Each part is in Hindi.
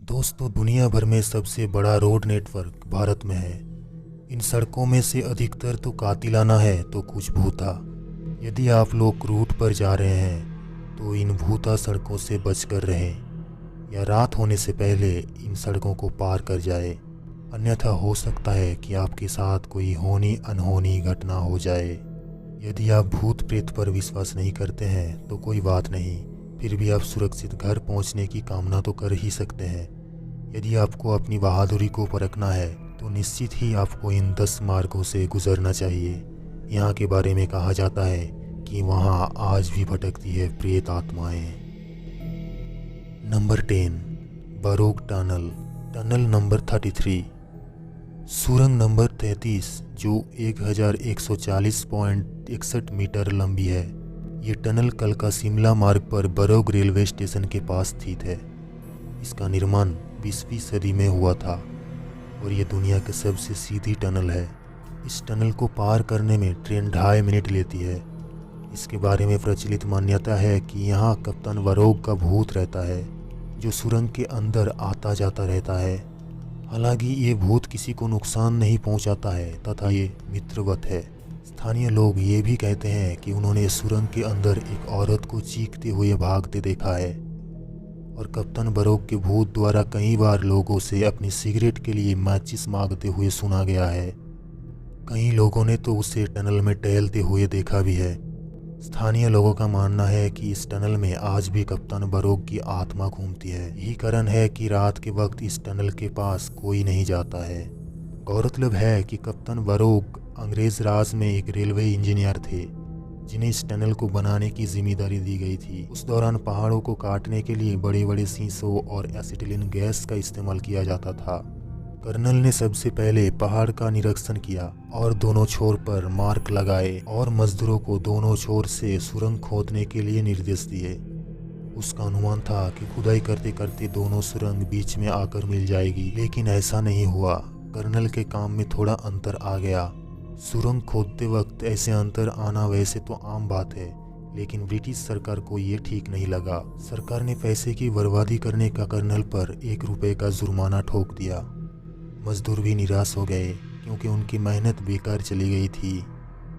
दोस्तों, दुनिया भर में सबसे बड़ा रोड नेटवर्क भारत में है। इन सड़कों में से अधिकतर तो कातिलाना है तो कुछ भूता। यदि आप लोग रूट पर जा रहे हैं तो इन भूता सड़कों से बचकर रहें या रात होने से पहले इन सड़कों को पार कर जाए, अन्यथा हो सकता है कि आपके साथ कोई होनी अनहोनी घटना हो जाए। यदि आप भूत प्रेत पर विश्वास नहीं करते हैं तो कोई बात नहीं, फिर भी आप सुरक्षित घर पहुंचने की कामना तो कर ही सकते हैं। यदि आपको अपनी बहादुरी को परखना है तो निश्चित ही आपको इन 10 मार्गों से गुजरना चाहिए। यहाँ के बारे में कहा जाता है कि वहाँ आज भी भटकती है प्रेत आत्माएं। Number 10, baroque tunnel. Tunnel number 33। सुरंग नंबर 33 जो 1140.61 मीटर लंबी है। ये टनल कल का शिमला मार्ग पर बरोक रेलवे स्टेशन के पास स्थित है। इसका निर्माण 20वीं सदी में हुआ था और ये दुनिया की सबसे सीधी टनल है। इस टनल को पार करने में ट्रेन 2.5 मिनट लेती है। इसके बारे में प्रचलित मान्यता है कि यहाँ कप्तान बरोक का भूत रहता है जो सुरंग के अंदर आता जाता रहता है। हालांकि ये भूत किसी को नुकसान नहीं पहुँचाता है तथा ये मित्रवत है। स्थानीय लोग ये भी कहते हैं कि उन्होंने सुरंग के अंदर एक औरत को चीखते हुए भागते देखा है और कप्तान बरोक के भूत द्वारा कई बार लोगों से अपनी सिगरेट के लिए माचिस मांगते हुए सुना गया है। कई लोगों ने तो उसे टनल में टहलते हुए देखा भी है। स्थानीय लोगों का मानना है कि इस टनल में आज भी कप्तान बरोक की आत्मा घूमती है। यही कारण है कि रात के वक्त इस टनल के पास कोई नहीं जाता है। गौरतलब है कि कप्तान बरोक अंग्रेज राज में एक रेलवे इंजीनियर थे जिन्हें इस टनल को बनाने की जिम्मेदारी दी गई थी। उस दौरान पहाड़ों को काटने के लिए बड़े बड़े शीशों और एसिटिलीन गैस का इस्तेमाल किया जाता था। कर्नल ने सबसे पहले पहाड़ का निरीक्षण किया और दोनों छोर पर मार्क लगाए और मजदूरों को दोनों छोर से सुरंग खोदने के लिए निर्देश दिए। उसका अनुमान था कि खुदाई करते करते दोनों सुरंग बीच में आकर मिल जाएगी, लेकिन ऐसा नहीं हुआ। कर्नल के काम में थोड़ा अंतर आ गया। सुरंग खोदते वक्त ऐसे अंतर आना वैसे तो आम बात है, लेकिन ब्रिटिश सरकार को ये ठीक नहीं लगा। सरकार ने पैसे की बर्बादी करने का कर्नल पर 1 रुपये का जुर्माना ठोक दिया। मजदूर भी निराश हो गए क्योंकि उनकी मेहनत बेकार चली गई थी।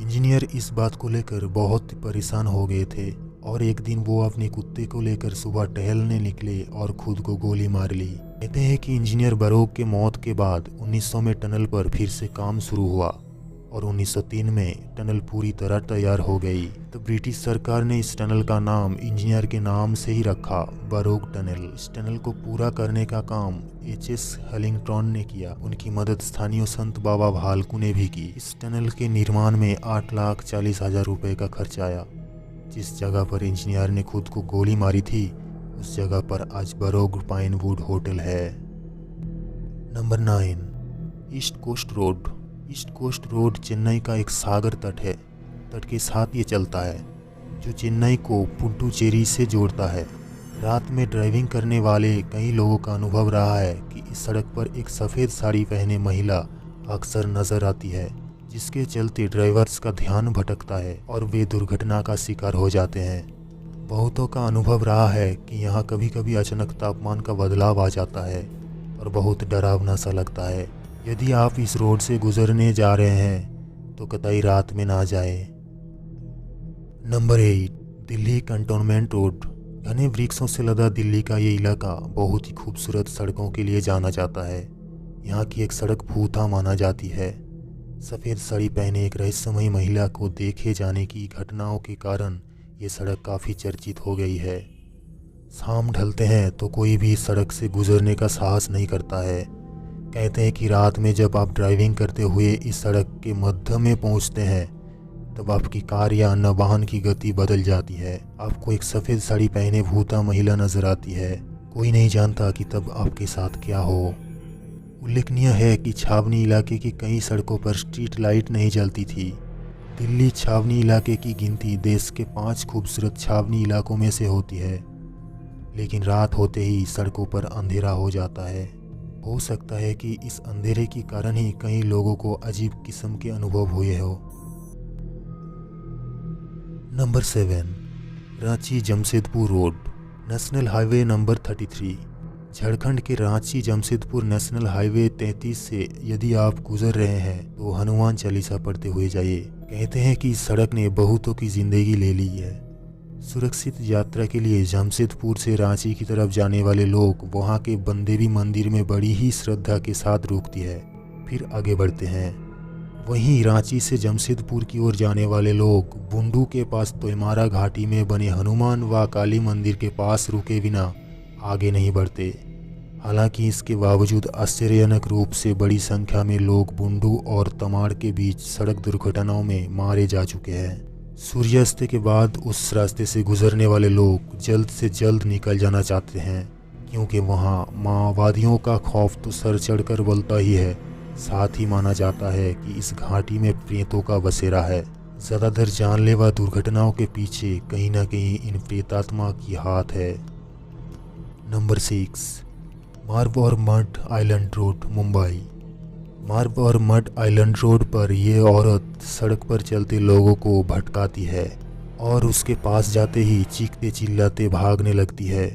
इंजीनियर इस बात को लेकर बहुत परेशान हो गए थे और एक दिन वो अपने कुत्ते को लेकर सुबह टहलने निकले और खुद को गोली मार ली। कहते हैं कि इंजीनियर बरोक के मौत के बाद 1900 में टनल पर फिर से काम शुरू हुआ और 1903 में टनल पूरी तरह तैयार हो गई। तो ब्रिटिश सरकार ने इस टनल का नाम इंजीनियर के नाम से ही रखा, बरोक टनल। इस टनल को पूरा करने का काम HS हलिंगटन ने किया। उनकी मदद स्थानीय संत बाबा भालकू ने भी की। इस टनल के निर्माण में 8,40,000 रुपये का खर्च आया। जिस जगह पर इंजीनियर ने खुद को गोली मारी थी उस जगह पर आज बरोक पाइनवुड होटल है। Number 9, East Coast Road. East Coast Road Chennai का एक सागर तट है। तट के साथ ये चलता है जो चेन्नई को पुडुचेरी से जोड़ता है। रात में ड्राइविंग करने वाले कई लोगों का अनुभव रहा है कि इस सड़क पर एक सफ़ेद साड़ी पहने महिला अक्सर नजर आती है, जिसके चलते ड्राइवर्स का ध्यान भटकता है और वे दुर्घटना का शिकार हो जाते हैं। बहुतों का अनुभव रहा है कि यहाँ कभी कभी अचानक तापमान का बदलाव आ जाता है और बहुत डरावना सा लगता है। यदि आप इस रोड से गुजरने जा रहे हैं तो कतई रात में ना जाएं। Number 8, Delhi cantonment road. घने वृक्षों से लदा दिल्ली का ये इलाका बहुत ही खूबसूरत सड़कों के लिए जाना जाता है। यहाँ की एक सड़क भूता माना जाती है। सफ़ेद साड़ी पहने एक रहस्यमयी महिला को देखे जाने की घटनाओं के कारण ये सड़क काफ़ी चर्चित हो गई है। शाम ढलते हैं तो कोई भी इस सड़क से गुजरने का साहस नहीं करता है। कहते हैं कि रात में जब आप ड्राइविंग करते हुए इस सड़क के मध्य में पहुंचते हैं तब आपकी कार या अन्य वाहन की गति बदल जाती है। आपको एक सफ़ेद साड़ी पहने भूता महिला नजर आती है। कोई नहीं जानता कि तब आपके साथ क्या हो। उल्लेखनीय है कि छावनी इलाके की कई सड़कों पर स्ट्रीट लाइट नहीं जलती थी। दिल्ली छावनी इलाके की गिनती देश के 5 खूबसूरत छावनी इलाकों में से होती है, लेकिन रात होते ही सड़कों पर अंधेरा हो जाता है। हो सकता है कि इस अंधेरे के कारण ही कई लोगों को अजीब किस्म के अनुभव हुए हो। Number 7, Ranchi Jamshedpur road. National highway number 33। Jharkhand के रांची जमशेदपुर नेशनल हाईवे 33 से यदि आप गुजर रहे हैं तो हनुमान चालीसा पढ़ते हुए जाइए। कहते हैं कि इस सड़क ने बहुतों की जिंदगी ले ली है। सुरक्षित यात्रा के लिए जमशेदपुर से रांची की तरफ जाने वाले लोग वहां के बनदेवी मंदिर में बड़ी ही श्रद्धा के साथ रुकती है, फिर आगे बढ़ते हैं। वहीं रांची से जमशेदपुर की ओर जाने वाले लोग बुंडू के पास तोयमारा घाटी में बने हनुमान व काली मंदिर के पास रुके बिना आगे नहीं बढ़ते। हालांकि इसके बावजूद आश्चर्यजनक रूप से बड़ी संख्या में लोग बुंडू और तमाड़ के बीच सड़क दुर्घटनाओं में मारे जा चुके हैं। सूर्यास्त के बाद उस रास्ते से गुजरने वाले लोग जल्द से जल्द निकल जाना चाहते हैं, क्योंकि वहां माओवादियों का खौफ तो सर चढ़कर बोलता ही है। साथ ही माना जाता है कि इस घाटी में प्रेतों का बसेरा है। ज़्यादातर जानलेवा दुर्घटनाओं के पीछे कहीं ना कहीं इन प्रेतात्मा की हाथ है। नंबर 6, मार्व और मड आइलैंड रोड, मुंबई। मार्व और मड आइलैंड रोड पर यह औरत सड़क पर चलते लोगों को भटकाती है और उसके पास जाते ही चीखते चिल्लाते भागने लगती है।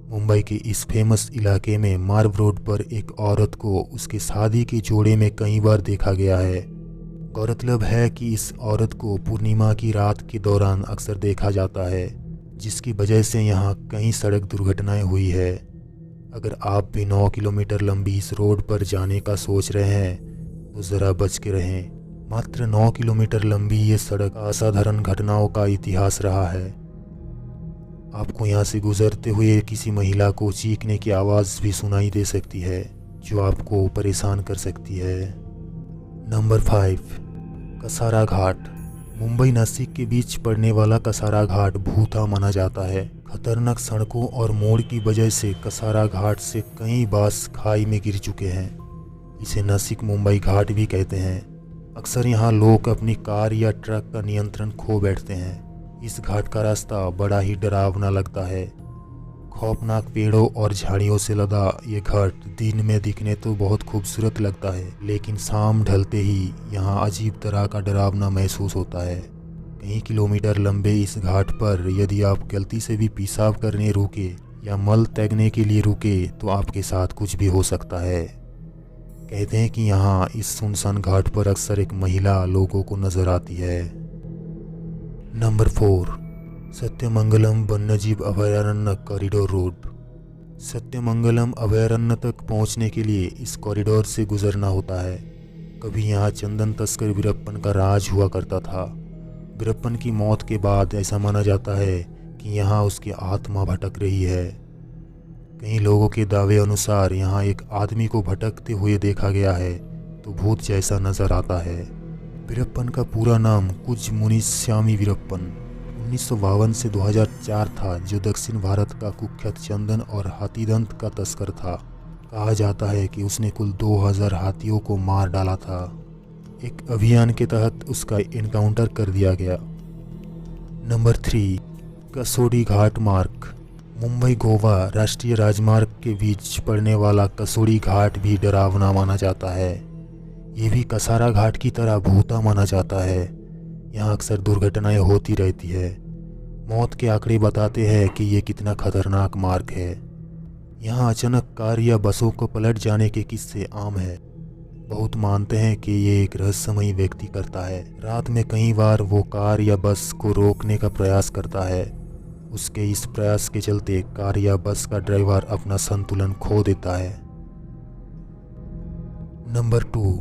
मुंबई के इस फेमस इलाके में मार्व रोड पर एक औरत को उसके शादी के जोड़े में कई बार देखा गया है। गौरतलब है कि इस औरत को पूर्णिमा की रात के दौरान अक्सर देखा जाता है, जिसकी वजह से यहाँ कई सड़क दुर्घटनाएं हुई है। अगर आप भी 9 किलोमीटर लंबी इस रोड पर जाने का सोच रहे हैं तो ज़रा बच के रहें। मात्र 9 किलोमीटर लंबी ये सड़क असाधारण घटनाओं का इतिहास रहा है। आपको यहाँ से गुजरते हुए किसी महिला को चीखने की आवाज़ भी सुनाई दे सकती है, जो आपको परेशान कर सकती है। नंबर 5, कसारा घाट। मुंबई नासिक के बीच पड़ने वाला कसारा घाट भूता माना जाता है। खतरनाक सड़कों और मोड़ की वजह से कसारा घाट से कई बास खाई में गिर चुके हैं। इसे नासिक मुंबई घाट भी कहते हैं। अक्सर यहाँ लोग अपनी कार या ट्रक का नियंत्रण खो बैठते हैं। इस घाट का रास्ता बड़ा ही डरावना लगता है। खौफनाक पेड़ों और झाड़ियों से लदा ये घाट दिन में दिखने तो बहुत खूबसूरत लगता है, लेकिन शाम ढलते ही यहाँ अजीब तरह का डरावना महसूस होता है। कई किलोमीटर लंबे इस घाट पर यदि आप गलती से भी पेशाब करने रुके या मल त्यागने के लिए रुके तो आपके साथ कुछ भी हो सकता है। कहते हैं कि यहाँ इस सुनसान घाट पर अक्सर एक महिला लोगों को नजर आती है। नंबर 4, सत्यमंगलम वन्यजीव अभयारण्य कॉरिडोर रोड। सत्यमंगलम अभयारण्य तक पहुंचने के लिए इस कॉरिडोर से गुजरना होता है। कभी यहाँ चंदन तस्कर वीरप्पन का राज हुआ करता था। वीरप्पन की मौत के बाद ऐसा माना जाता है कि यहाँ उसकी आत्मा भटक रही है। कई लोगों के दावे अनुसार यहाँ एक आदमी को भटकते हुए देखा गया है तो भूत जैसा नजर आता है। वीरप्पन का पूरा नाम कुज मुनिस्वामी वीरप्पन 1952 से 2004 था, जो दक्षिण भारत का कुख्यात चंदन और हाथीदंत का तस्कर था। कहा जाता है कि उसने कुल 2000 हाथियों को मार डाला था। एक अभियान के तहत उसका एनकाउंटर कर दिया गया। नंबर 3, कसोड़ी घाट मार्ग। मुंबई गोवा राष्ट्रीय राजमार्ग के बीच पड़ने वाला कसोड़ी घाट भी डरावना माना जाता है। ये भी कसारा घाट की तरह भूता माना जाता है। यहाँ अक्सर दुर्घटनाएं होती रहती है। मौत के आंकड़े बताते हैं कि ये कितना खतरनाक मार्ग है। यहाँ अचानक कार या बसों को पलट जाने के किस्से आम है। बहुत मानते हैं कि ये एक रहस्यमयी व्यक्ति करता है। रात में कई बार वो कार या बस को रोकने का प्रयास करता है। उसके इस प्रयास के चलते कार या बस का ड्राइवर अपना संतुलन खो देता है। नंबर 2,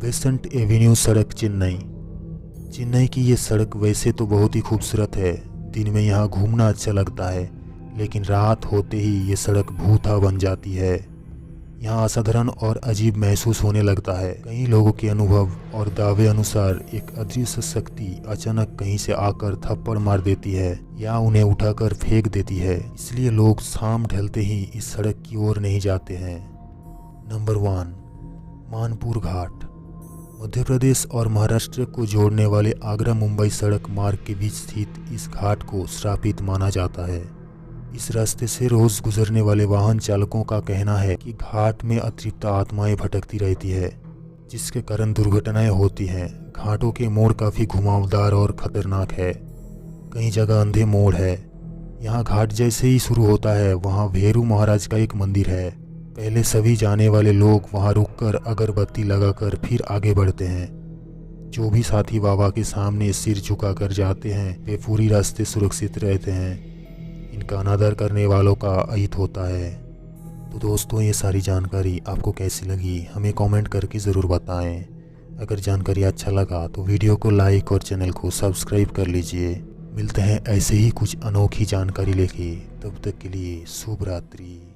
बेसेंट एवेन्यू सड़क, चेन्नई। चेन्नई की ये सड़क वैसे तो बहुत ही खूबसूरत है। दिन में यहाँ घूमना अच्छा लगता है, लेकिन रात होते ही ये सड़क भूता बन जाती है। यहाँ असाधारण और अजीब महसूस होने लगता है। कई लोगों के अनुभव और दावे अनुसार एक अदृश्य शक्ति अचानक कहीं से आकर थप्पड़ मार देती है या उन्हें उठाकर फेंक देती है। इसलिए लोग शाम ढलते ही इस सड़क की ओर नहीं जाते हैं। नंबर 1, मानपुर घाट। मध्य प्रदेश और महाराष्ट्र को जोड़ने वाले आगरा मुंबई सड़क मार्ग के बीच स्थित इस घाट को श्रापित माना जाता है। इस रास्ते से रोज गुजरने वाले वाहन चालकों का कहना है कि घाट में अतृप्त आत्माएं भटकती रहती है, जिसके कारण दुर्घटनाएं होती हैं। घाटों के मोड़ काफ़ी घुमावदार और खतरनाक है। कई जगह अंधे मोड़ है। यहाँ घाट जैसे ही शुरू होता है वहाँ भेरू महाराज का एक मंदिर है। पहले सभी जाने वाले लोग वहाँ रुककर अगरबत्ती लगाकर फिर आगे बढ़ते हैं। जो भी साथी बाबा के सामने सिर झुकाकर जाते हैं वे पूरी रास्ते सुरक्षित रहते हैं। इनका अनादर करने वालों का अहित होता है। तो दोस्तों, ये सारी जानकारी आपको कैसी लगी हमें कमेंट करके ज़रूर बताएं। अगर जानकारी अच्छा लगा तो वीडियो को लाइक और चैनल को सब्सक्राइब कर लीजिए। मिलते हैं ऐसे ही कुछ अनोखी जानकारी लेके, तब तक के लिए शुभ रात्रि।